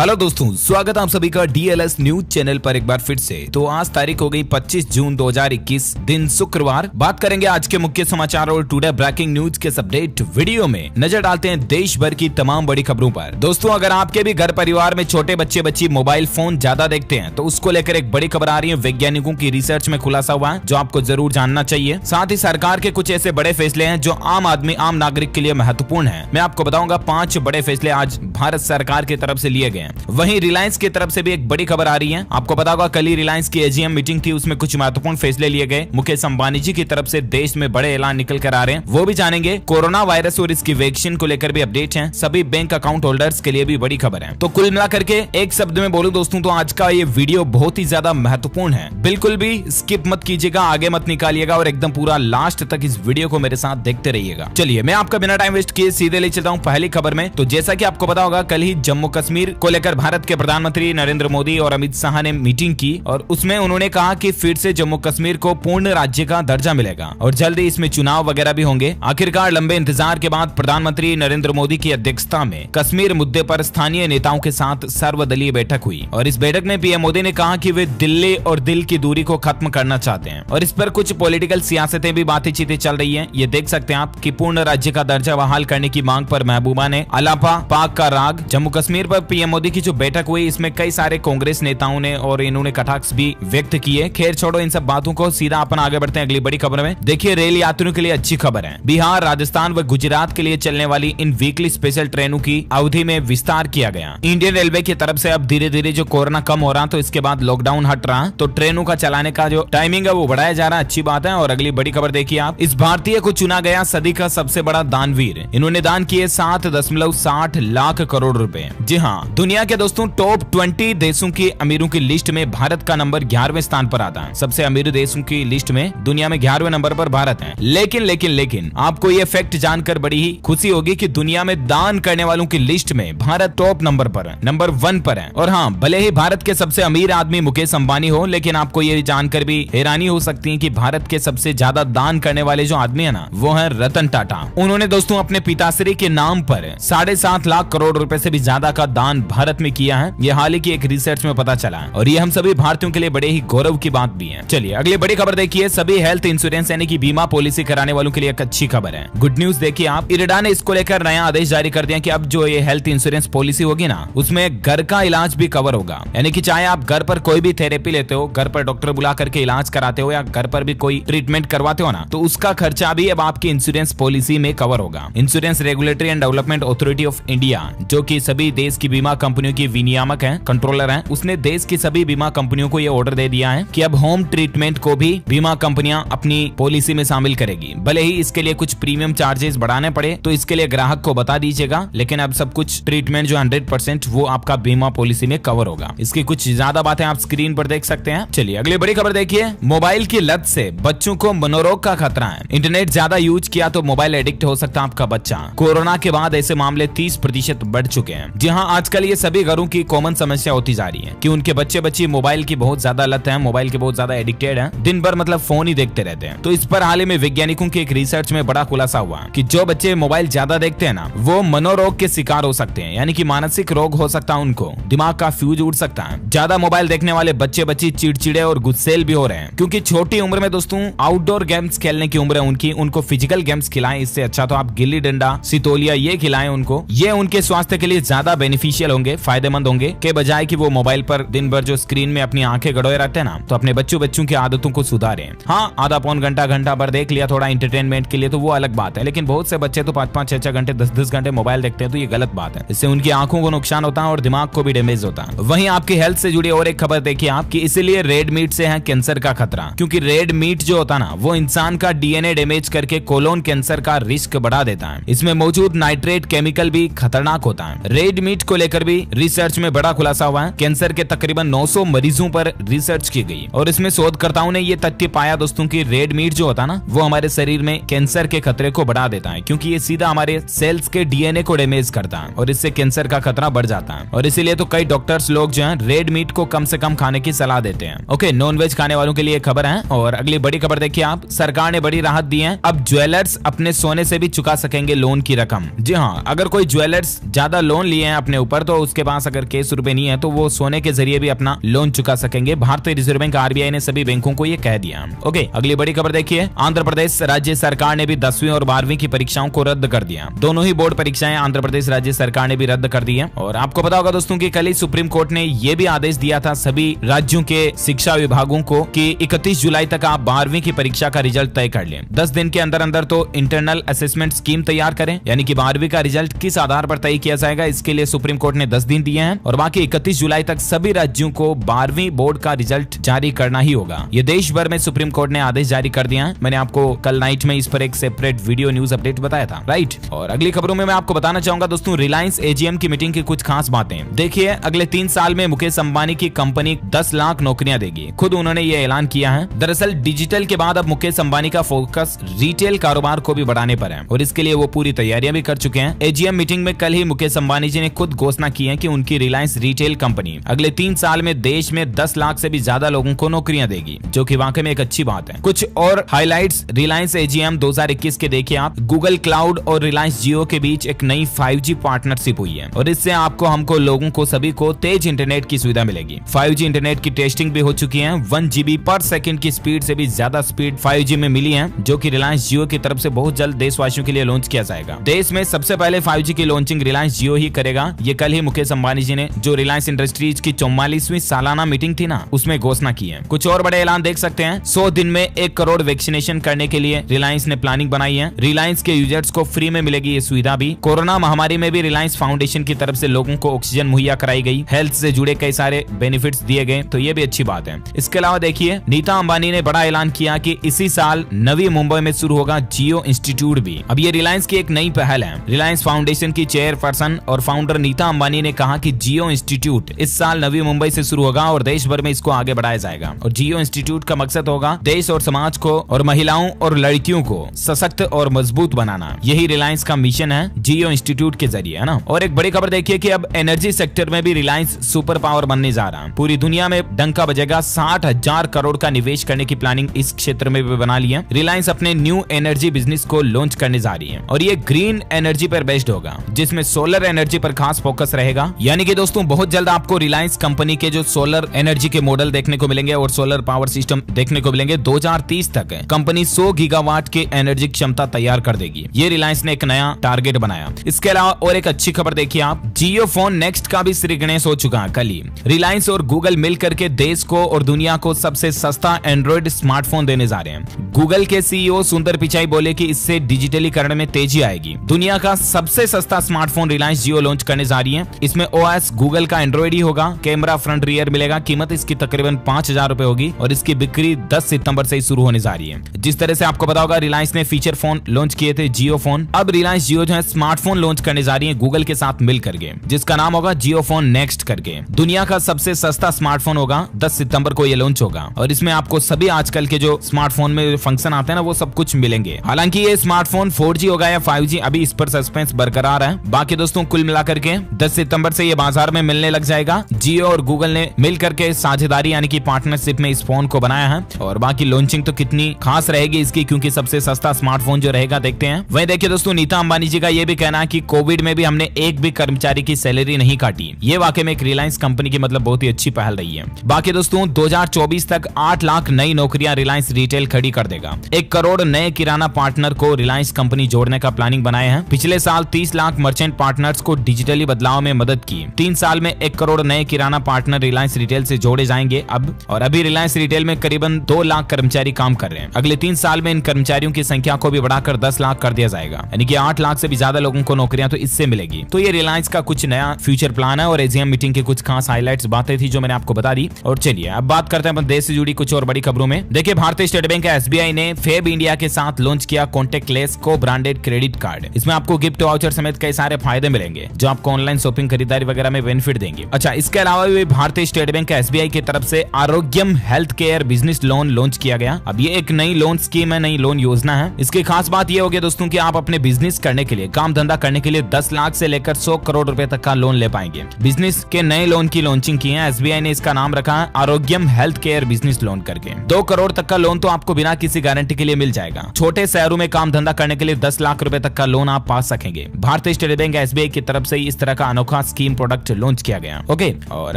Hello दोस्तों, स्वागत है आप सभी का डीएलएस न्यूज चैनल पर एक बार फिर से। तो आज तारीख हो गई 25 जून 2021, दिन शुक्रवार। बात करेंगे आज के मुख्य समाचार और टुडे ब्रेकिंग न्यूज के अपडेट वीडियो में नजर डालते हैं देश भर की तमाम बड़ी खबरों पर। दोस्तों, अगर आपके भी घर परिवार में छोटे बच्चे बच्ची मोबाइल फोन ज्यादा देखते हैं तो उसको लेकर एक बड़ी खबर आ रही है। वैज्ञानिकों की रिसर्च में खुलासा हुआ है जो आपको जरूर जानना चाहिए। साथ ही सरकार के कुछ ऐसे बड़े फैसले हैं जो आम नागरिक के लिए महत्वपूर्ण है। मैं आपको बताऊंगा 5 बड़े फैसले आज भारत सरकार की तरफ से लिए गए। वहीं रिलायंस की तरफ से भी एक बड़ी खबर आ रही है। आपको पता होगा कल ही रिलायंस की एजीएम मीटिंग थी, उसमें कुछ महत्वपूर्ण फैसले लिए गए। मुकेश अंबानी जी की तरफ से देश में बड़े ऐलान निकल कर आ रहे हैं, वो भी जानेंगे। कोरोना वायरस और इसकी वैक्सीन को लेकर भी अपडेट है। सभी बैंक अकाउंट होल्डर्स के लिए भी बड़ी खबर है। तो कुल मिलाकर के एक शब्द में बोलूं दोस्तों, तो आज का ये वीडियो बहुत ही ज्यादा महत्वपूर्ण है। बिल्कुल भी स्किप मत कीजिएगा, आगे मत निकालिएगा और एकदम पूरा लास्ट तक इस वीडियो को मेरे साथ देखते रहिएगा। चलिए, मैं आपका बिना टाइम वेस्ट किए सीधे ले चलता हूँ पहली खबर में। तो जैसा कि आपको पता होगा कल ही जम्मू कश्मीर को लेकर भारत के प्रधानमंत्री नरेंद्र मोदी और अमित शाह ने मीटिंग की और उसमें उन्होंने कहा कि फिर से जम्मू कश्मीर को पूर्ण राज्य का दर्जा मिलेगा और जल्दी इसमें चुनाव वगैरह भी होंगे। आखिरकार लंबे इंतजार के बाद प्रधानमंत्री नरेंद्र मोदी की अध्यक्षता में कश्मीर मुद्दे पर स्थानीय नेताओं के साथ सर्वदलीय बैठक हुई और इस बैठक में पीएम मोदी ने कहा कि वे दिल्ली और दिल की दूरी को खत्म करना चाहते हैं और इस पर कुछ पॉलिटिकल सियासतें भी बातें चीतें चल रही है। ये देख सकते हैं आप कि पूर्ण राज्य का दर्जा बहाल करने की मांग पर महबूबा ने अलापा पाक का राग। जम्मू कश्मीर पर पीएम मोदी की जो बैठक हुई इसमें कई सारे कांग्रेस नेताओं ने और इन्होंने कटाक्ष भी व्यक्त किए। खैर छोड़ो इन सब बातों को, सीधा अपन आगे बढ़ते हैं अगली बड़ी खबर में। देखिए, रेल यात्रियों के लिए अच्छी खबर है। बिहार, राजस्थान व गुजरात के लिए चलने वाली इन वीकली स्पेशल ट्रेनों की अवधि में विस्तार किया गया। इंडियन रेलवे की तरफ से अब धीरे धीरे जो कोरोना कम हो रहा तो इसके बाद लॉकडाउन हट रहा तो ट्रेनों का चलाने का जो टाइमिंग है वो बढ़ाया जा रहा है। अच्छी बात है। और अगली बड़ी खबर देखिए आप, इस भारतीय को चुना गया सदी का सबसे बड़ा दानवीर। इन्होंने दान किए 7.60 लाख करोड़ रुपए। जी हाँ, दुनिया के दोस्तों टॉप 20 देशों की अमीरों की लिस्ट में भारत का नंबर 11वें स्थान पर आता है। सबसे अमीर देशों की लिस्ट में दुनिया में 11वें नंबर पर भारत है। लेकिन आपको ये फैक्ट जानकर बड़ी ही खुशी होगी कि दुनिया में दान करने वालों की लिस्ट में भारत टॉप नंबर पर है, नंबर 1 पर है। और हाँ, भले ही भारत के सबसे अमीर आदमी मुकेश अंबानी हो, लेकिन आपको ये जानकर भी हैरानी हो सकती है कि भारत के सबसे ज्यादा दान करने वाले जो आदमी है ना, वो है रतन टाटा। उन्होंने दोस्तों अपने पिताश्री के नाम पर 7.5 लाख करोड़ रुपए से भी ज्यादा का दान भारत में किया है। ये हाल ही की एक रिसर्च में पता चला है और ये हम सभी भारतीयों के लिए बड़े ही गौरव की बात भी है। चलिए अगली बड़ी खबर देखिए, सभी हेल्थ इंश्योरेंस यानी कि बीमा पॉलिसी कराने वालों के लिए एक अच्छी खबर है। गुड न्यूज देखिए आप, इरडा ने इसको लेकर नया आदेश जारी कर दिया कि अब जो ये हेल्थ इंश्योरेंस पॉलिसी होगी ना, उसमें घर का इलाज भी कवर होगा। यानी कि चाहे आप घर पर कोई भी थेरेपी लेते हो, घर पर डॉक्टर बुला करके इलाज कराते हो या घर पर भी कोई ट्रीटमेंट करवाते हो ना, तो उसका खर्चा भी अब आपकी इंश्योरेंस पॉलिसी में कवर होगा। Insurance regulatory and development authority of India, जो कि सभी देश की बीमा कंपनियों की विनियामक है, कंट्रोलर है, उसने देश की सभी बीमा कंपनियों को ये ऑर्डर दे दिया है कि अब होम ट्रीटमेंट को भी बीमा कंपनियां अपनी पॉलिसी में शामिल करेगी। भले ही इसके लिए कुछ प्रीमियम चार्जेस बढ़ाने पड़े तो इसके लिए ग्राहक को बता दीजिएगा, लेकिन अब सब कुछ ट्रीटमेंट जो 100% वो आपका बीमा पॉलिसी में कवर होगा। इसकी कुछ ज्यादा बातें आप स्क्रीन पर देख सकते हैं। चलिए अगली बड़ी खबर देखिए, मोबाइल की लत से बच्चों को मनोरोग का खतरा है। इंटरनेट ज्यादा यूज किया तो मोबाइल एडिक्ट हो सकता है आपका बच्चा। कोरोना के बाद ऐसे मामले 30% बढ़ चुके हैं। जी हाँ, आजकल ये सभी घरों की कॉमन समस्या होती जा रही है कि उनके बच्चे बच्ची मोबाइल की बहुत ज्यादा लत है, मोबाइल के बहुत ज्यादा एडिक्टेड है, दिन भर मतलब फोन ही देखते रहते हैं। तो इस पर हाल ही में वैज्ञानिकों की एक रिसर्च में बड़ा खुलासा हुआ कि जो बच्चे मोबाइल ज्यादा देखते हैं ना, वो मनोरोग के शिकार हो सकते हैं। यानी कि मानसिक रोग हो सकता है, उनको दिमाग का फ्यूज उड़ सकता है। ज्यादा मोबाइल देखने वाले बच्चे बच्ची चिड़चिड़े और गुस्सेल भी हो रहे हैं, क्योंकि छोटी उम्र में दोस्तों आउटडोर गेम्स खेलने की उम्र है उनकी। उनको फिजिकल गेम्स खिलाएं, इससे अच्छा तो आप गिल्ली डंडा, सितोलिया ये खिलाएं उनको। ये उनके स्वास्थ्य के लिए ज्यादा बेनिफिशियल होंगे, फायदेमंद होंगे के बजाय कि वो मोबाइल पर दिन भर जो स्क्रीन में अपनी आंखें गड़ोए रहते हैं ना। तो अपने बच्चों की आदतों को सुधारें। हाँ, आधा पौन घंटा भर देख लिया थोड़ा एंटरटेनमेंट के लिए तो वो अलग बात है, लेकिन बहुत से बच्चे तो 5-5, 6-6 घंटे, 10-10 घंटे मोबाइल देखते हैं, तो ये गलत बात है। इससे उनकी आंखों को नुकसान होता है और दिमाग को भी डैमेज होता है। वहीं आपकी हेल्थ से जुड़ी और एक खबर देखिए आप कि इसीलिए रेड मीट से है कैंसर का खतरा, क्योंकि रेड मीट जो होता है ना, वो इंसान का डीएनए डैमेज करके कोलोन कैंसर का रिस्क बढ़ा देता है। इसमें मौजूद नाइट्रेट केमिकल भी खतरनाक होता है। रेड मीट को लेकर भी रिसर्च में बड़ा खुलासा हुआ है। कैंसर के तकरीबन 900 मरीजों पर रिसर्च की गई और इसमें शोधकर्ताओं ने ये तथ्य पाया दोस्तों कि रेड मीट जो होता है ना, वो हमारे शरीर में कैंसर के खतरे को बढ़ा देता है, क्योंकि ये सीधा हमारे सेल्स के डीएनए को डैमेज करता है और इससे कैंसर का खतरा बढ़ जाता है। और इसीलिए तो कई डॉक्टर्स लोग जो है रेड मीट को कम से कम खाने की सलाह देते हैं। ओके, नॉन वेज खाने वालों के लिए खबर है। और अगली बड़ी खबर देखिए आप, सरकार ने बड़ी राहत दी है। अब ज्वेलर्स अपने सोने से भी चुका सकेंगे लोन की रकम। जी हाँ, अगर कोई ज्वेलर्स ज्यादा लोन लिए हैं अपने ऊपर तो उसके पास अगर केस रुपए नहीं है तो वो सोने के जरिए भी अपना लोन चुका सकेंगे। भारतीय रिजर्व बैंक आरबीआई ने सभी बैंकों को ये कह दिया। ओके, अगली बड़ी खबर देखिए, आंध्र प्रदेश राज्य सरकार ने भी 10वीं और 12वीं की परीक्षाओं को रद्द कर दिया। दोनों ही बोर्ड परीक्षाएं आंध्र प्रदेश राज्य सरकार ने भी रद्द कर दी है। और आपको पता होगा दोस्तों कि कल ही सुप्रीम कोर्ट ने यह भी आदेश दिया था सभी राज्यों के शिक्षा विभागों को कि 31 जुलाई तक आप 12वीं की परीक्षा का रिजल्ट तय कर लें। 10 दिन के अंदर अंदर तो इंटरनल असेसमेंट स्कीम तैयार करें, यानी कि 12वीं का रिजल्ट किस आधार पर तय किया जाएगा, इसके लिए सुप्रीम कोर्ट ने 10 दिन दिए हैं। और बाकी 31 जुलाई तक सभी राज्यों को 12वीं बोर्ड का रिजल्ट जारी करना ही होगा। ये देश भर में सुप्रीम कोर्ट ने आदेश जारी कर दिया है। मैंने आपको कल नाइट में इस पर एक सेपरेट वीडियो न्यूज अपडेट बताया था, राइट। और अगली खबरों में मैं आपको बताना चाहूंगा दोस्तों रिलायंस एजीएम की मीटिंग की कुछ खास बातें। देखिए, अगले 3 साल में मुकेश अंबानी की कंपनी 10 लाख नौकरियां देगी। खुद उन्होंने ये ऐलान किया है। दरअसल डिजिटल के बाद अब मुकेश अंबानी का फोकस रिटेल कारोबार को भी बढ़ाने पर है और इसके लिए वो पूरी तैयारियां भी कर चुके हैं। एजीएम मीटिंग में कल ही मुकेश अंबानी जी ने खुद घोषणा की है कि उनकी रिलायंस रिटेल कंपनी अगले 3 साल में देश में 10 लाख से भी ज्यादा लोगों को नौकरियां देगी, जो कि वाकई में एक अच्छी बात है। कुछ और हाइलाइट्स रिलायंस एजीएम 2021 के देखिए आप। गूगल क्लाउड और रिलायंस जियो के बीच एक नई 5G पार्टनरशिप हुई है और इससे आपको हमको लोगों को सभी को तेज इंटरनेट की सुविधा मिलेगी। 5G इंटरनेट की टेस्टिंग भी हो चुकी है। 1 GB पर सेकंड की स्पीड से भी ज्यादा स्पीड 5G में मिली है, जो कि रिलायंस जियो की तरफ से बहुत जल्द देशवासियों के लिए लॉन्च किया जाएगा। देश में सबसे पहले 5G की लॉन्चिंग रिलायंस जियो ही करेगा। ये कल ही मुकेश अंबानी जी ने जो रिलायंस इंडस्ट्रीज की 44वीं सालाना मीटिंग थी ना, उसमें घोषणा की है। कुछ और बड़े ऐलान देख सकते हैं। 100 दिन में 1 करोड़ वैक्सीनेशन करने के लिए रिलायंस ने प्लानिंग बनाई है। रिलायंस के यूजर्स को फ्री में मिलेगी ये सुविधा भी। कोरोना महामारी में भी रिलायंस फाउंडेशन की तरफ से लोगों को ऑक्सीजन मुहैया कराई गई। हेल्थ से जुड़े कई सारे बेनिफिट्स दिए गए, तो ये भी अच्छी बात है। इसके अलावा देखिए, नीता अंबानी ने बड़ा ऐलान किया कि इसी साल नवी मुंबई में शुरू होगा जियो इंस्टीट्यूट भी। अब ये रिलायंस की एक नई पहल है। रिलायंस फाउंडेशन की चेयरपर्सन और फाउंडर नीता अंबानी ने कहा कि जियो इंस्टीट्यूट इस साल नवी मुंबई से शुरू होगा और देश भर में इसको आगे बढ़ाया जाएगा। और जियो इंस्टीट्यूट का मकसद होगा देश और समाज को और महिलाओं और लड़कियों को सशक्त और मजबूत बनाना। यही रिलायंस का मिशन है जियो इंस्टीट्यूट के जरिए, है ना। और एक बड़ी खबर देखिए कि अब एनर्जी सेक्टर में भी रिलायंस सुपर पावर बनने जा रहा है। पूरी दुनिया में डंका बजेगा। 60,000 करोड़ का निवेश करने की प्लानिंग इस क्षेत्र में भी बना ली है। रिलायंस अपने न्यू एनर्जी बिजनेस को लॉन्च करने जा रही है और ये ग्रीन एनर्जी पर बेस्ड होगा, जिसमें सोलर एनर्जी पर खास फोकस रहेगा। यानी कि दोस्तों बहुत जल्द आपको रिलायंस कंपनी के जो सोलर एनर्जी के मॉडल देखने को मिलेंगे और सोलर पावर सिस्टम देखने को मिलेंगे। 2030 तक कंपनी 100 गीगावाट की एनर्जी क्षमता तैयार कर देगी। ये रिलायंस ने एक नया टारगेट बनाया। इसके अलावा और एक अच्छी खबर देखिए आप, जियो फोन नेक्स्ट का भी श्री गणेश हो चुका है। कल ही रिलायंस और गूगल मिलकर के देश को और दुनिया को सबसे सस्ता एंड्रॉइड स्मार्टफोन देने जा रहे हैं। गूगल के सीईओ सुंदर पिचाई बोले कि इससे डिजिटलीकरण में तेजी आएगी। दुनिया का सबसे सस्ता स्मार्टफोन रिलायंस जियो लॉन्च करने जा रही है। इसमें ओएस गूगल का एंड्रॉइड ही होगा। कैमरा फ्रंट रियर मिलेगा। कीमत इसकी तकरीबन 5,000 रुपए होगी और इसकी बिक्री 10 सितंबर से ही शुरू होने जा रही है। जिस तरह से आपको पता होगा रिलायंस ने फीचर फोन लॉन्च किए थे जियो फोन, अब रिलायंस जियो जो है स्मार्टफोन लॉन्च करने जा रही है गूगल के साथ मिल करके, जिसका नाम होगा जियो फोन नेक्स्ट करके। दुनिया का सबसे सस्ता स्मार्टफोन होगा। 10 सितंबर को ये लॉन्च होगा और इसमें आपको सभी आजकल के जो स्मार्टफोन में फंक्शन आते हैं ना, वो सब कुछ मिलेंगे। हालांकि ये स्मार्टफोन 4G होगा या 5G, अभी इस पर सस्पेंस बरकरार है। बाकी दोस्तों कुल मिलाकर के 10 सितंबर से ये बाजार में मिलने लग जाएगा। जियो और गूगल ने मिलकर के साझेदारी यानी कि पार्टनरशिप में इस फोन को बनाया है और बाकी लॉन्चिंग तो कितनी खास रहेगी इसकी, क्योंकि सबसे सस्ता स्मार्टफोन जो रहेगा देखते हैं। वहीं देखिए दोस्तों, नीता अंबानी जी का ये भी कहना है कि कोविड में भी हमने एक भी कर्मचारी की सैलरी नहीं काटी। ये वाकई में एक रिलायंस कंपनी की मतलब बहुत ही अच्छी पहल रही है। बाकी दोस्तों 2024 तक 8 लाख नई नौकरियां रिलायंस रिटेल खड़ी कर देगा। 1 करोड़ नए किराना पार्टनर को रिलायंस कंपनी जोड़ने का प्लानिंग बनाए हैं। पिछले साल 30 लाख मर्चेंट पार्टनर्स को डिजिटली बदलाव में मदद की। 3 साल में 1 करोड़ नए किराना पार्टनर रिलायंस रिटेल से जोड़े जाएंगे अब। और अभी रिलायंस रिटेल में करीबन 2 लाख कर्मचारी काम कर रहे हैं। अगले 3 साल में इन कर्मचारियों की संख्या को भी बढ़ाकर 10 लाख कर दिया जाएगा, यानी कि 8 लाख से भी ज्यादा लोगों को नौकरियां तो इससे मिलेगी। तो ये रिलायंस का कुछ नया फ्यूचर प्लान है और एजीएम मीटिंग की कुछ खास हाइलाइट्स बातें थी जो मैंने आपको बता दी। और चलिए अब बात करते हैं देश से जुड़ी कुछ और बड़ी खबरों में। देखिए, भारतीय स्टेट बैंक एसबीआई ने फेब इंडिया के साथ लॉन्च किया कॉन्टेक्टलेस को ब्रांडेड क्रेडिट कार्ड। इसमें आपको गिफ्ट वाउचर समेत कई सारे फायदे मिलेंगे जो आपको ऑनलाइन शॉपिंग खरीदारी वगैरह में बेनिफिट देंगे। अच्छा, इसके अलावा भी भारतीय स्टेट बैंक एसबीआई की तरफ से Arogyam health care business loan launch किया गया। अब ये एक नई लोन स्कीम है, नई लोन योजना है। इसकी खास बात ये होगी दोस्तों कि आप अपने बिजनेस करने के लिए, काम धंधा करने के लिए 10 लाख से लेकर 100 करोड़ रुपए तक का लोन ले पाएंगे। बिजनेस के नए लोन की लॉन्चिंग की है एसबीआई ने। इसका नाम रखा है आरोग्यम हेल्थ केयर बिजनेस लोन करके। 2 करोड़ तक का लोन तो आपको बिना किसी गारंटी के लिए मिल जाएगा। छोटे शहरों में काम धंधा करने के लिए 10 लाख रुपए तक का लोन आप पा सकेंगे। भारतीय स्टेट बैंक एसबीआई की तरफ से इस तरह का अनोखा अनोखा स्कीम प्रोडक्ट लॉन्च किया गया। ओके, और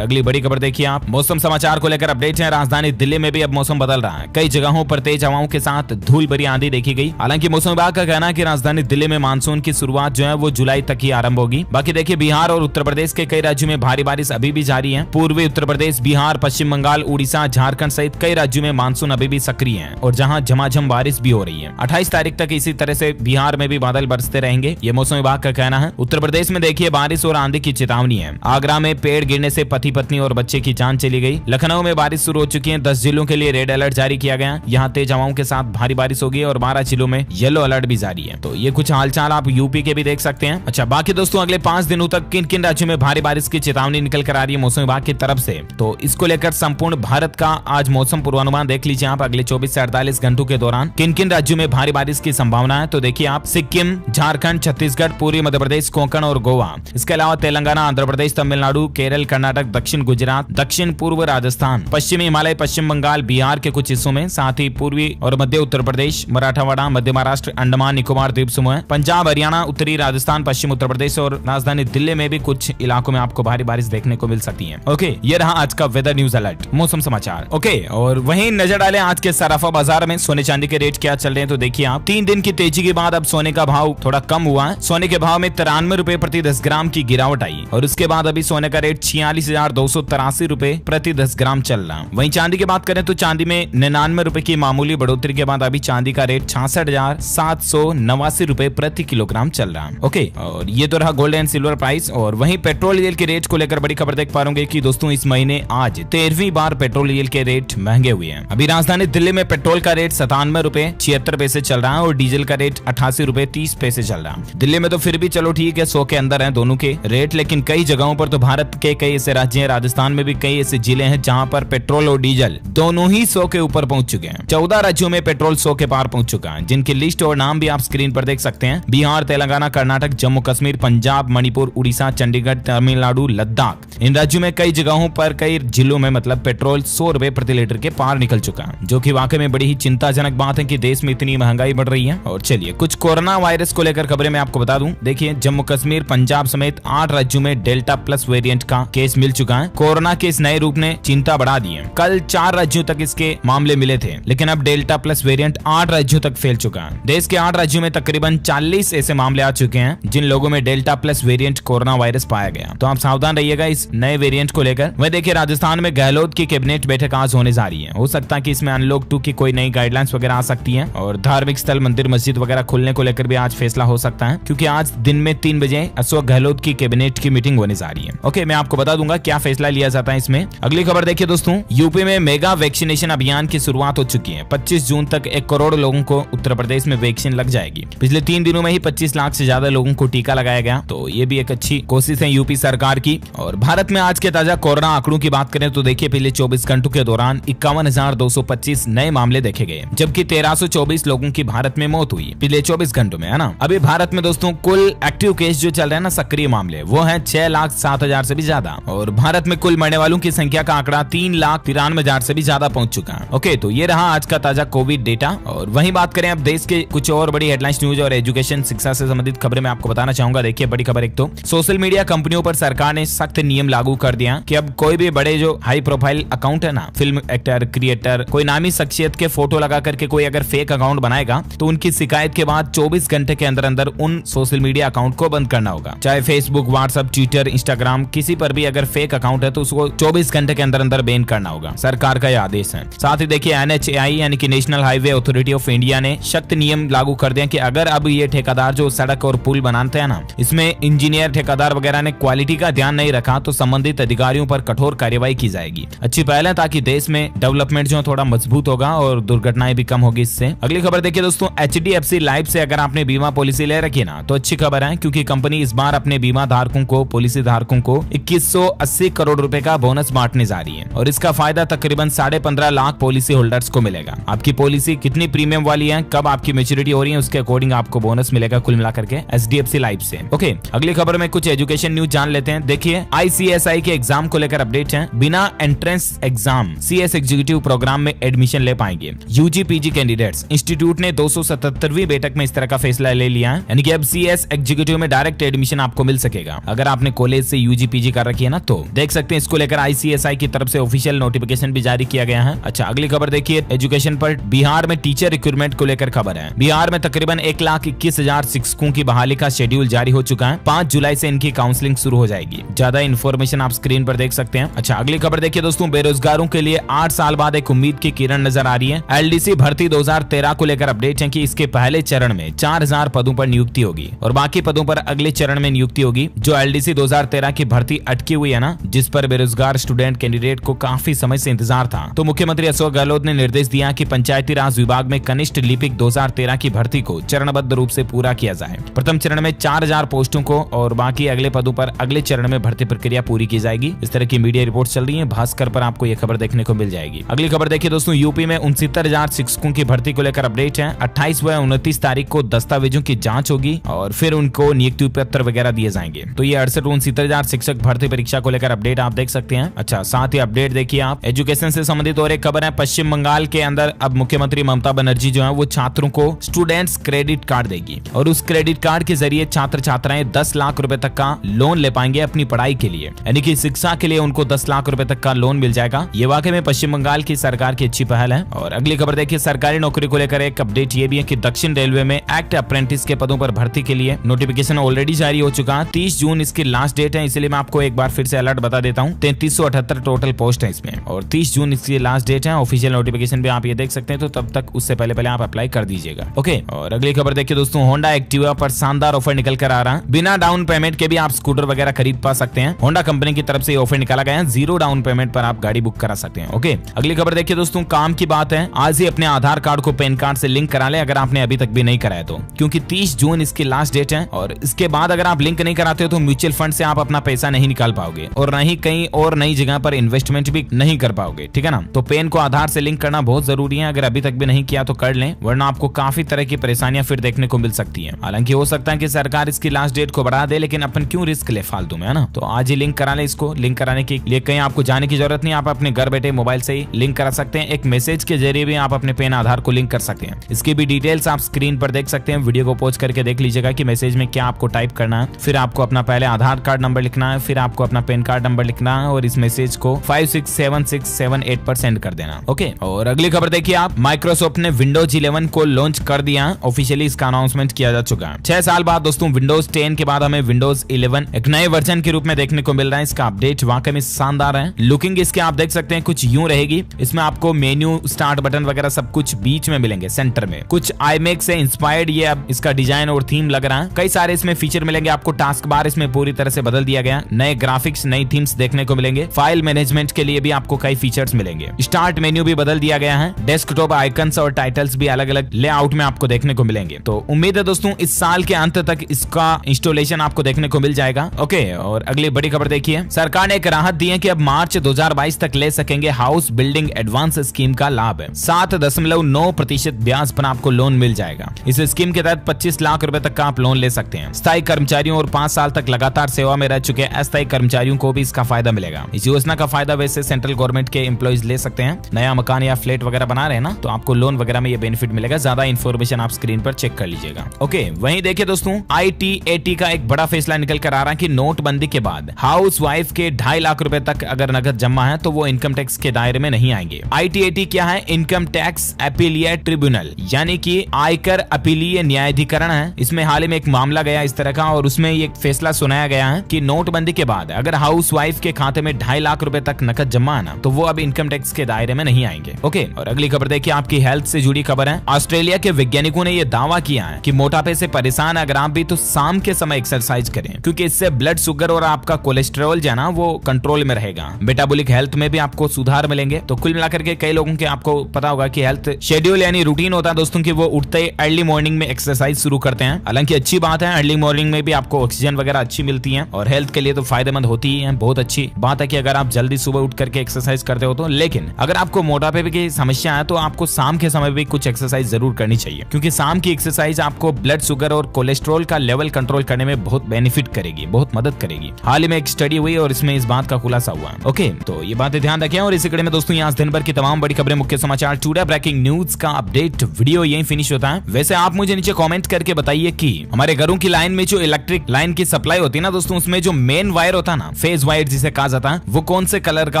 अगली बड़ी खबर देखिए आप, मौसम समाचार को लेकर अपडेट है। राजधानी दिल्ली में भी अब मौसम बदल रहा है, कई जगहों पर तेज हवाओं के साथ धूल भरी आंधी देखी गई। हालांकि मौसम विभाग का कहना है कि राजधानी दिल्ली में मानसून की शुरुआत जो है वो जुलाई तक ही आरंभ होगी। बाकी देखिए बिहार और उत्तर प्रदेश के कई राज्यों में भारी बारिश अभी भी जारी है। पूर्वी उत्तर प्रदेश, बिहार, पश्चिम बंगाल, उड़ीसा, झारखंड सहित कई राज्यों में मानसून अभी भी सक्रिय है और जहां झमाझम बारिश भी हो रही है। 28 तारीख तक इसी तरह से बिहार में भी बादल बरसते रहेंगे, ये मौसम विभाग का कहना है। उत्तर प्रदेश में देखिए बारिश और आंधी की चेतावनी है। आगरा में पेड़ गिरने से पति पत्नी और बच्चे की जान चली गई। लखनऊ में बारिश शुरू हो चुकी है, 10 जिलों के लिए रेड अलर्ट जारी किया गया। यहाँ तेज हवाओं के साथ भारी बारिश होगी और 12 जिलों में येलो अलर्ट भी जारी है। तो ये कुछ हालचाल आप यूपी के भी देख सकते हैं। अच्छा, बाकी दोस्तों अगले 5 दिनों तक किन किन राज्यों में भारी बारिश की चेतावनी निकल कर आ रही है मौसम विभाग की तरफ से, तो इसको लेकर संपूर्ण भारत का आज मौसम पूर्वानुमान देख लीजिए आप। अगले 24 से 48 घंटों के दौरान किन किन राज्यों में भारी बारिश की संभावना है, तो देखिए आप, सिक्किम, झारखंड, छत्तीसगढ़, पूर्वी मध्य प्रदेश, कोंकण और गोवा। इसके अलावा तेलंगाना, आंध्र प्रदेश, तमिलनाडु, केरल, कर्नाटक, दक्षिण गुजरात, दक्षिण पूर्व राजस्थान, पश्चिमी हिमालय, पश्चिम बंगाल, बिहार के कुछ हिस्सों में, साथ ही पूर्वी और मध्य उत्तर प्रदेश, मराठवाड़ा, मध्य महाराष्ट्र, अंडमान निकोबार द्वीप समूह, पंजाब, हरियाणा, उत्तरी राजस्थान, पश्चिम उत्तर प्रदेश और राजधानी दिल्ली में भी कुछ इलाकों में आपको भारी बारिश देखने को मिल सकती है। ओके, ये रहा आज का वेदर न्यूज अलर्ट, मौसम समाचार। ओके, और वहीं नजर डालें आज के सराफा बाजार में सोने चांदी के रेट क्या चल रहे हैं, तो देखिए आप, 3 दिन की तेजी के बाद अब सोने का भाव थोड़ा कम हुआ है। सोने के भाव में 93 रुपए प्रति 10 ग्राम की गिरावट आई और उसके बाद अभी सोने का रेट 46,283 रुपए प्रति 10 ग्राम चल रहा। वहीं चांदी की बात करें तो चांदी में 99 रुपए की मामूली बढ़ोतरी के बाद अभी चांदी का रेट 66,789 रुपए प्रति किलोग्राम चल रहा। ओके, और ये तो रहा गोल्ड एंड सिल्वर प्राइस। और वहीं पेट्रोल डीजल के रेट को लेकर बड़ी खबर देख पा रहे होंगे कि दोस्तों इस महीने आज 13वीं बार पेट्रोल डीजल के रेट महंगे हुए हैं। अभी राजधानी दिल्ली में पेट्रोल का रेट 97 रुपए 76 पैसे चल रहा है और डीजल का रेट 88 रुपए 30 पैसे चल रहा है। दिल्ली में तो फिर भी चलो ठीक है, 100 के अंदर है दोनों के रेट, लेकिन कई जगहों पर तो भारत के कई ऐसे राज्य हैं, राजस्थान में भी कई ऐसे जिले हैं जहां पर पेट्रोल और डीजल दोनों ही 100 के ऊपर पहुंच चुके हैं। 14 राज्यों में पेट्रोल 100 के पार पहुंच चुका है, जिनकी लिस्ट और नाम भी आप स्क्रीन पर देख सकते हैं। बिहार, तेलंगाना, कर्नाटक, जम्मू कश्मीर, पंजाब, मणिपुर, उड़ीसा, चंडीगढ़, तमिलनाडु, लद्दाख, इन राज्यों में कई जगहों पर कई जिलों में मतलब पेट्रोल 100 रुपए प्रति लीटर के पार निकल चुका है, जो कि वाकई में बड़ी ही चिंताजनक बात है कि देश में इतनी महंगाई बढ़ रही है। और चलिए कुछ कोरोना वायरस को लेकर खबरें मैं आपको बता दूं। देखिए, जम्मू कश्मीर, पंजाब समेत 8 राज्यों में डेल्टा प्लस वेरिएंट का केस मिल चुका है। कोरोना के इस नए रूप ने चिंता बढ़ा दी है। कल 4 राज्यों तक इसके मामले मिले थे, लेकिन अब डेल्टा प्लस वेरिएंट 8 राज्यों तक फैल चुका है। देश के 8 राज्यों में तकरीबन 40 ऐसे मामले आ चुके हैं जिन लोगों में delta plus variant corona virus पाया गया। तो आप सावधान रहिएगा इस नए वेरिएंट को लेकर। वह देखिए, राजस्थान में गहलोत की कैबिनेट बैठक आज होने जा रही है। हो सकता है कि इसमें अनलॉक 2 की कोई नई गाइडलाइंस वगैरह आ सकती है और धार्मिक स्थल, मंदिर, मस्जिद वगैरह खुलने को लेकर भी आज फैसला हो सकता है, क्योंकि आज दिन में 3 बजे अशोक गहलोत की कैबिनेट की मीटिंग होने जा रही है। ओके, मैं आपको बता दूंगा क्या फैसला लिया जाता है इसमें। अगली खबर देखिए दोस्तों, यूपी में मेगा वैक्सीनेशन अभियान की शुरुआत हो चुकी है। 25 जून तक 1 करोड़ लोगों को उत्तर प्रदेश में वैक्सीन लग जाएगी। पिछले 3 दिनों में ही 25 लाख से ज्यादा लोगों को टीका लगाया गया, तो ये भी एक अच्छी कोशिश है यूपी सरकार की। और भारत में आज के ताजा कोरोना आंकड़ों की बात करें तो देखिए, पिछले 24 घंटों के दौरान 51,225 नए मामले देखे गए, जबकि 1324 लोगों की भारत में मौत हुई पिछले 24 घंटों में, है ना। अभी भारत में दोस्तों कुल एक्टिव केस जो चल रहे हैं ना, सक्रिय मामले, वो है 6,07,000 से भी ज्यादा। और भारत में कुल मरने वालों की संख्या का आंकड़ा 3,93,000 से भी ज्यादा पहुंच चुका है। ओके, तो ये रहा आज का ताजा कोविड डेटा। और वहीं बात करें अब देश के कुछ और बड़ी हेडलाइंस, न्यूज और एजुकेशन, शिक्षा से संबंधित खबरें मैं आपको बताना चाहूंगा। देखिए, बड़ी खबर एक तो सोशल मीडिया कंपनियों पर सरकार ने सख्त नियम लागू कर दिया कि अब कोई भी बड़े जो हाई प्रोफाइल अकाउंट है ना, फिल्म एक्टर, क्रिएटर, कोई नामी शख्सियत के फोटो लगा करके कोई अगर फेक अकाउंट बनाएगा तो उनकी शिकायत के बाद 24 घंटे के अंदर अंदर उन सोशल मीडिया अकाउंट को बंद करना होगा। चाहे फेसबुक, व्हाट्सएप, ट्विटर, इंस्टाग्राम, किसी पर भी अगर फेक अकाउंट है तो उसको 24 घंटे के अंदर अंदर बैन करना होगा। सरकार का यह आदेश है। साथ ही देखिए, NHAI यानी कि national highway authority of India ने सख्त नियम लागू कर दिया कि अगर अब ये ठेकेदार जो सड़क और पुल बनाते हैं ना, इसमें इंजीनियर, ठेकेदार वगैरह ने क्वालिटी का ध्यान नहीं रखा तो संबंधित अधिकारियों पर कठोर कार्यवाही की जाएगी। अच्छी पहल है, ताकि देश में डेवलपमेंट जो थोड़ा मजबूत होगा और दुर्घटनाएं भी कम होगी इससे। अगली खबर देखिए दोस्तों, HDFC लाइफ से अगर आपने बीमा पॉलिसी ले रखी ना, तो अच्छी खबर है, क्योंकि कंपनी इस बार अपने बीमा धारकों को, पॉलिसी धारकों को 2180 करोड़ रुपए का बोनस बांटने जा रही है और इसका फायदा तकरीबन 15.5 लाख पॉलिसी होल्डर्स को मिलेगा। आपकी पॉलिसी कितनी प्रीमियम वाली है, कब आपकी मैच्योरिटी हो रही है, उसके अकॉर्डिंग आपको बोनस मिलेगा कुल मिलाकर के HDFC लाइफ से। ओके, अगली खबर में कुछ एजुकेशन न्यूज जान लेते हैं। देखिए, ICSE ICSI के एग्जाम को लेकर अपडेट है। बिना entrance exam CS executive program में एडमिशन ले पाएंगे UG PG कैंडिडेट्स। इंस्टीट्यूट ने 277वीं बैठक में इस तरह का फैसला ले लिया है, यानी कि अब CS एग्जीक्यूटिव में डायरेक्ट एडमिशन आपको मिल सकेगा अगर आपने कॉलेज से UG PG कर रखी है ना। तो देख सकते हैं इसको लेकर ICSI की तरफ से ऑफिशियल नोटिफिकेशन भी जारी किया गया है। अच्छा, अगली खबर देखिए एजुकेशन पर। बिहार में टीचर रिक्रूटमेंट को लेकर खबर है। बिहार में तकरीबन 1,21,000 शिक्षकों की बहाली का शेड्यूल जारी हो चुका है। 5 जुलाई से इनकी काउंसलिंग शुरू हो जाएगी। ज्यादा इन्फॉर्मेशन आप स्क्रीन पर देख सकते हैं। अच्छा, अगली खबर देखिए दोस्तों, बेरोजगारों के लिए 8 साल बाद एक उम्मीद की किरण नजर आ रही है। LDC भर्ती 2013 को लेकर अपडेट है कि इसके पहले चरण में 4000 पदों पर नियुक्ति होगी और बाकी पदों पर अगले चरण में नियुक्ति होगी। जो LDC 2013 की भर्ती अटकी हुई है ना, जिस पर बेरोजगार स्टूडेंट कैंडिडेट को काफी समय से इंतजार था, तो मुख्यमंत्री अशोक गहलोत ने निर्देश दिया कि पंचायती राज विभाग में कनिष्ठ लिपिक 2013 की भर्ती को चरणबद्ध रूप से पूरा किया जाए। प्रथम चरण में 4000 पोस्टों को और बाकी अगले पदों पर अगले चरण में भर्ती प्रक्रिया पूरी की जाएगी। इस तरह की मीडिया रिपोर्ट चल रही है। भास्कर पर आपको यह खबर देखने को मिल जाएगी। अगली खबर देखिए दोस्तों, यूपी में 69,000 शिक्षकों की भर्ती को लेकर अपडेट है। 28 व 29 तारीख को दस्तावेजों की जांच होगी और फिर उनको नियुक्ति पत्र वगैरह दिए जाएंगे। तो ये 68-69,000 शिक्षक भर्ती परीक्षा को लेकर अपडेट आप देख सकते हैं। अच्छा, साथ ही अपडेट देखिए आप एजुकेशन से संबंधित और एक खबर है। पश्चिम बंगाल के अंदर अब मुख्यमंत्री ममता बनर्जी जो है वो छात्रों को स्टूडेंट्स क्रेडिट कार्ड देगी और उस क्रेडिट कार्ड के जरिए छात्र छात्राएं 10 लाख रुपए तक का लोन ले पाएंगे अपनी पढ़ाई के लिए, यानी कि शिक्षा के लिए उनको 10 लाख रुपए तक का लोन मिल जाएगा। ये वाकई में पश्चिम बंगाल की सरकार की अच्छी पहल है। और अगली खबर देखिए, सरकारी नौकरी को लेकर एक अपडेट ये भी है कि दक्षिण रेलवे में एक्ट अप्रेंटिस के पदों पर भर्ती के लिए नोटिफिकेशन ऑलरेडी जारी हो चुका है। 30 जून इसकी लास्ट डेट है, इसलिए मैं आपको एक बार फिर से अलर्ट बता देता हूँ। 3378 टोटल पोस्ट है इसमें और 30 जून इसकी लास्ट डेट है। ऑफिशियल नोटिफिकेशन भी आप ये देख सकते हैं, तो तब तक उससे पहले आप अप्लाई कर दीजिएगा। ओके, और अगली खबर देखिए दोस्तों, होंडा एक्टिवा पर शानदार ऑफर निकल कर आ रहा है। बिना डाउन पेमेंट के भी आप स्कूटर वगैरह खरीद पा सकते हैं। होंडा कंपनी की तरफ से ऑफर निकाला गया है। 0 डाउन पेमेंट पर आप गाड़ी बुक करा सकते हैं। ओके, अगली खबर देखिए दोस्तों, काम की बात है। आज ही अपने आधार कार्ड को पैन कार्ड से लिंक करा ले अगर आपने अभी तक भी नहीं कराया तो, क्योंकि 30 जून इसकी लास्ट डेट है और इसके बाद अगर आप लिंक नहीं कराते हो तो म्यूचुअल फंड से आप अपना पैसा नहीं निकाल पाओगे और न ही कहीं और नई जगह पर इन्वेस्टमेंट भी नहीं कर पाओगे। ठीक है ना, तो पैन को आधार से लिंक करना बहुत जरूरी है। अगर अभी तक भी नहीं किया तो कर लें, वरना आपको काफी तरह की परेशानियां फिर देखने को मिल सकती हैं। हालांकि हो सकता है कि सरकार इसकी लास्ट डेट को बढ़ा दे, लेकिन अपन क्यों रिस्क ले फालतू में, है ना। तो आज ही लिंक करा ले इसको। लिंक कराने के लिए कहीं आपको जाने की जरूरत नहीं, आप अपने घर बैठे मोबाइल से ही लिंक करा सकते हैं। एक मैसेज के जरिए भी आप अपने पैन आधार को लिंक कर सकते हैं। इसकी भी डिटेल्स आप स्क्रीन पर देख सकते हैं। वीडियो को पॉज करके देख लीजिएगा कि मैसेज में क्या आपको टाइप करना है। फिर आपको अपना पहले आधार कार्ड नंबर लिखना है, फिर आपको अपना पैन कार्ड नंबर लिखना है और इस मैसेज को 567678 पर सेंड कर देना। ओके, और अगली खबर देखिए आप, माइक्रोसॉफ्ट ने विंडोज 11 को लॉन्च कर दिया। ऑफिशियली इसका अनाउंसमेंट किया जा चुका है। 6 साल बाद दोस्तों विंडोज 10 के बाद हमें विंडोज 11 एक नए वर्जन के रूप में देखने को मिल रहा है। इसका अपडेट वाकई में शानदार है। लुकिंग इसके आप देख सकते हैं कुछ यूं रहेगी। इसमें आपको मेन्यू, स्टार्ट बटन वगैरह सब कुछ बीच में मिलेंगे, सेंटर में। कुछ iMac से इंस्पायर्ड ये अब इसका डिजाइन और थीम लग रहा है। कई सारे इसमें फीचर मिलेंगे आपको। टास्क बार इसमें पूरी तरह से बदल दिया गया। नए ग्राफिक्स, नई थीम्स देखने को मिलेंगे। फाइल मैनेजमेंट के लिए भी आपको कई फीचर्स मिलेंगे। स्टार्ट मेन्यू भी बदल दिया गया है। डेस्कटॉप आइकन्स और टाइटल्स भी अलग अलग लेआउट में आपको देखने को मिलेंगे। तो उम्मीद है दोस्तों इस साल के अंत तक इसका इंस्टॉलेशन आपको देखने को मिल जाएगा। ओके, और अगली बड़ी खबर देखिए, सरकार ने एक राहत दी है कि अब मार्च 2022 तक ले सकेंगे हाउस बिल्डिंग एडवांस स्कीम का लाभ। 7.9% ब्याज पर आपको लोन मिल जाएगा। इस स्कीम के तहत 25 लाख रुपए तक का आप लोन ले सकते हैं। स्थायी कर्मचारियों और 5 साल तक लगातार सेवा में रह चुके अस्थायी कर्मचारियों को भी इसका फायदा मिलेगा। इस योजना का फायदा वैसे सेंट्रल गवर्नमेंट के एम्प्लॉइज ले सकते हैं। नया मकान या फ्लैट वगैरह बना रहे हैं ना, तो आपको लोन वगैरह में ये बेनिफिट मिलेगा। ज्यादा इन्फॉर्मेशन आप स्क्रीन पर चेक कर लीजिएगा। ओके, वहीं देखिए दोस्तों, ITAT का एक बड़ा फैसला निकल कर आ रहा है कि नोटबंदी के बाद हाउस वाइफ के 2.5 लाख रुपए तक अगर नगद जमा है तो वो इनकम टैक्स के दायरे में नहीं आएंगे। ITAT क्या है? इनकम टैक्स अपीलिएट ट्रिब्यूनल, यानी कि आयकर अपीलीय न्यायाधिकरण है। इसमें हाल ही में एक मामला गया इस तरह का और उसमें ये फैसला सुनाया गया है कि नोटबंदी के बाद अगर हाउस वाइफ के खाते में 2.5 लाख रुपए तक नकद जमा है ना, तो वो अब इनकम टैक्स के दायरे में नहीं आएंगे। ओके, और अगली खबर देखिए, आपकी हेल्थ से जुड़ी खबर है। ऑस्ट्रेलिया के वैज्ञानिकों ने यह दावा किया है कि मोटापे से परेशान अगर आप भी तो शाम के समय एक्सरसाइज करें, क्योंकि इससे ब्लड शुगर और आपका कोलेस्ट्रॉल जो है ना वो कंट्रोल में रहेगा। मेटाबॉलिक हेल्थ में भी आपको सुधार मिलेंगे। तो कुल मिलाकर के कई लोगों के आपको पता होगा कि हेल्थ शेड्यूल यानी रूटीन होता है दोस्तों कि वो उठते ही अर्ली मॉर्निंग में एक्सरसाइज शुरू करते हैं। हालांकि अच्छी बात है, अर्ली मॉर्निंग में भी आपको ऑक्सीजन वगैरह अच्छी मिलती है और हेल्थ के लिए तो फायदेमंद होती ही है। बहुत अच्छी बात है कि अगर आप जल्दी सुबह उठ करके एक्सरसाइज करते हो तो। लेकिन अगर आपको मोटापे की समस्या है तो आपको शाम के समय भी कुछ एक्सरसाइज जरूर करनी चाहिए, क्योंकि शाम की एक्सरसाइज आपको ब्लड शुगर और कोलेस्ट्रॉल का लेवल कंट्रोल करने में बहुत बेनिफिट करेगी, बहुत मदद करेगी। हाल ही में एक स्टडी हुई और इसमें इस बात का खुलासा हुआ। ओके, तो ये बातें ध्यान रखें। और इसी कड़ी में दोस्तों यहाँ दिन भर की तमाम बड़ी खबरें, मुख्य समाचार, टुडे ब्रेकिंग न्यूज का अपडेट वीडियो यही फिनिश होता है। वैसे आप मुझे नीचे कमेंट करके बताइए कि हमारे घरों की लाइन में जो इलेक्ट्रिक लाइन की सप्लाई होती है ना दोस्तों, उसमें जो मेन वायर होता है ना, फेज वायर जिसे कहा जाता है, वो कौन से कलर का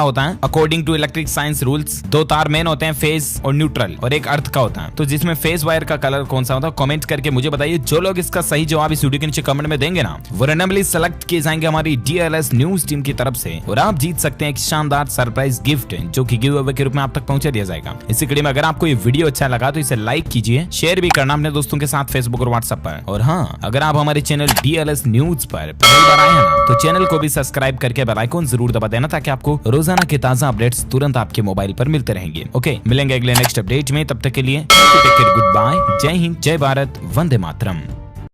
होता है according to electric science rules. 2 तार मेन होते हैं, फेज और न्यूट्रल, और एक अर्थ का होता है। तो जिसमें फेज वायर का कलर कौन सा होता है कमेंट करके मुझे बताइए। जो लोग इसका सही जवाब इस वीडियो के नीचे कमेंट में देंगे ना, वो रैंडमली सेलेक्ट किए जाएंगे हमारी DLS न्यूज टीम की तरफ से, और आप जीत सकते हैं एक शानदार सरप्राइज गिफ्ट जो कि गिव अवे के रूप में आप तक पहुंचा दिया जाएगा। इसी कड़ी में अगर आपको ये वीडियो अच्छा लगा तो इसे लाइक कीजिए, शेयर भी करना अपने दोस्तों के साथ फेसबुक और व्हाट्सएप पर। और हाँ, अगर आप हमारे चैनल DLS न्यूज पर पहली बार आए हैं ना, तो चैनल को भी सब्सक्राइब करके बेल आइकन जरूर दबा देना, ताकि आपको रोजाना के ताजा अपडेट्स तुरंत आपके मोबाइल पर मिलते रहेंगे। ओके, मिलेंगे अगले नेक्स्ट अपडेट में, तब तक के लिए टेक केयर, गुड बाय, जय हिंद, जय भारत, वंदे मातरम।